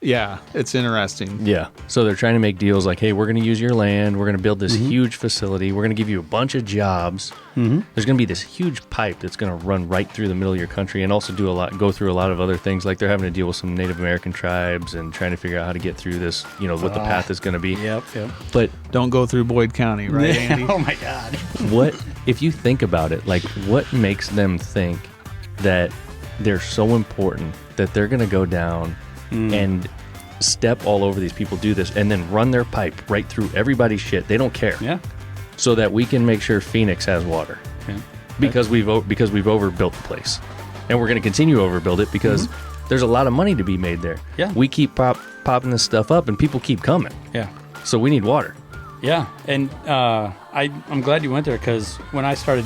Yeah, it's interesting. Yeah. So they're trying to make deals like, hey, we're going to use your land. We're going to build this huge facility. We're going to give you a bunch of jobs. There's going to be this huge pipe that's going to run right through the middle of your country and also go through a lot of other things. Like they're having to deal with some Native American tribes and trying to figure out how to get through this, what the path is going to be. Yep. But Don't go through Boyd County, right, Andy? Oh, my God. if you think about it, like what makes them think that they're so important that they're going to go down and step all over these people, do this, and then run their pipe right through everybody's shit. They don't care. Yeah. So that we can make sure Phoenix has water. Yeah. Because we've overbuilt the place. And we're going to continue to overbuild it because there's a lot of money to be made there. Yeah. We keep popping this stuff up and people keep coming. Yeah. So we need water. Yeah. And I'm glad you went there because when I started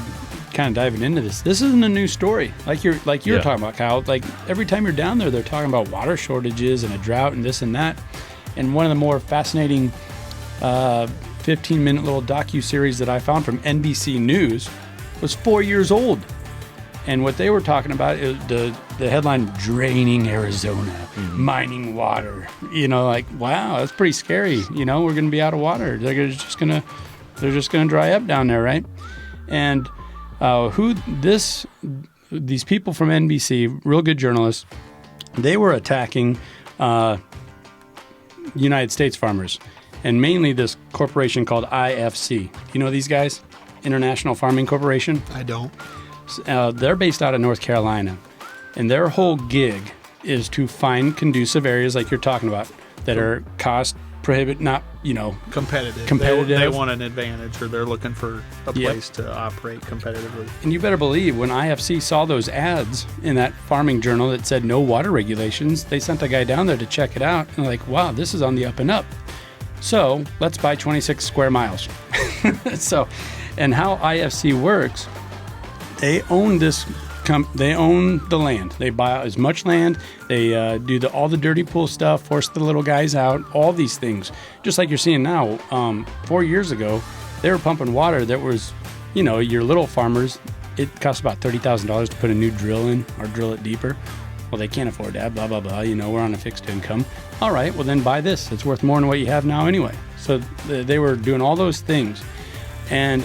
kind of diving into this isn't a new story. Like you're talking about, Kyle. Like every time you're down there, they're talking about water shortages and a drought and this and that. And one of the more fascinating 15-minute little docu-series that I found from NBC News was 4 years old. And what they were talking about is the headline, draining Arizona, mining water. Like, wow, that's pretty scary. We're going to be out of water. They're just going to dry up down there, right? And these people from NBC, real good journalists, they were attacking United States farmers, and mainly this corporation called IFC. You know these guys? International Farming Corporation? I don't. They're based out of North Carolina, and their whole gig is to find conducive areas like you're talking about that are cost prohibit, not, competitive. They want an advantage, or they're looking for a place to operate competitively. And you better believe when IFC saw those ads in that farming journal that said no water regulations, they sent a guy down there to check it out. And like, wow, this is on the up and up. So let's buy 26 square miles. And how IFC works, they own they own the land. They buy as much land. They do all the dirty pool stuff, force the little guys out, all these things. Just like you're seeing now. 4 years ago, they were pumping water that was, your little farmers, it costs about $30,000 to put a new drill in or drill it deeper. Well, they can't afford that, blah, blah, blah. We're on a fixed income. All right, well, then buy this. It's worth more than what you have now anyway. So they were doing all those things. And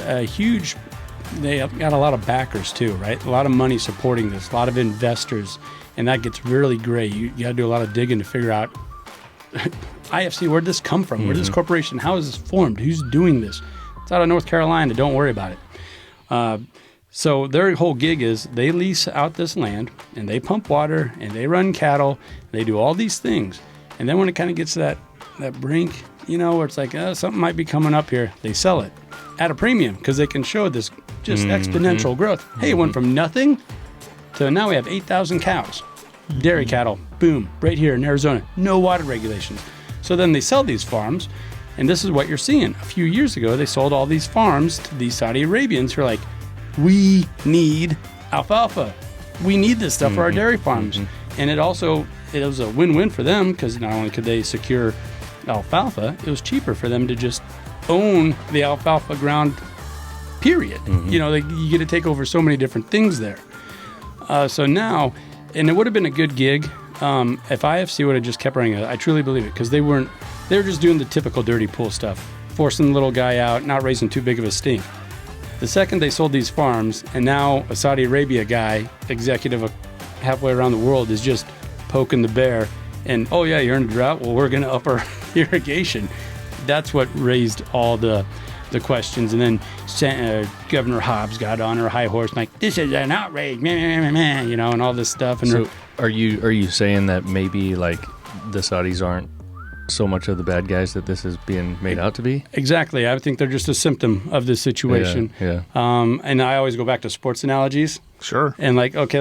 they got a lot of backers too, right? A lot of money supporting this, a lot of investors, and that gets really great. You got to do a lot of digging to figure out IFC, where did this come from? Where did this corporation, how is this formed? Who's doing this? It's out of North Carolina. Don't worry about it. So their whole gig is they lease out this land, and they pump water, and they run cattle, and they do all these things. And then when it kind of gets to that brink, where it's like, something might be coming up here, they sell it at a premium because they can show this just exponential growth. Hey, it went from nothing to now we have 8,000 cows, dairy cattle, boom, right here in Arizona, no water regulations. So then they sell these farms, and this is what you're seeing. A few years ago, they sold all these farms to these Saudi Arabians who are like, we need alfalfa. We need this stuff for our dairy farms. And it was a win-win for them because not only could they secure alfalfa, it was cheaper for them to just own the alfalfa ground, period. You get to take over so many different things there. So now, and it would have been a good gig if IFC would have just kept running it. I truly believe it because they were just doing the typical dirty pool stuff, forcing the little guy out, not raising too big of a stink. The second they sold these farms, and now a Saudi Arabia guy, executive halfway around the world, is just poking the bear. And, oh yeah, you're in a drought? Well, we're going to up our irrigation. That's what raised all the questions. And then Governor Hobbs got on her high horse, like, this is an outrage, and all this stuff. And so are you saying that maybe like the Saudis aren't so much of the bad guys that this is being made out to be? Exactly. I think they're just a symptom of this situation. Yeah. And I always go back to sports analogies. Sure. And like, okay,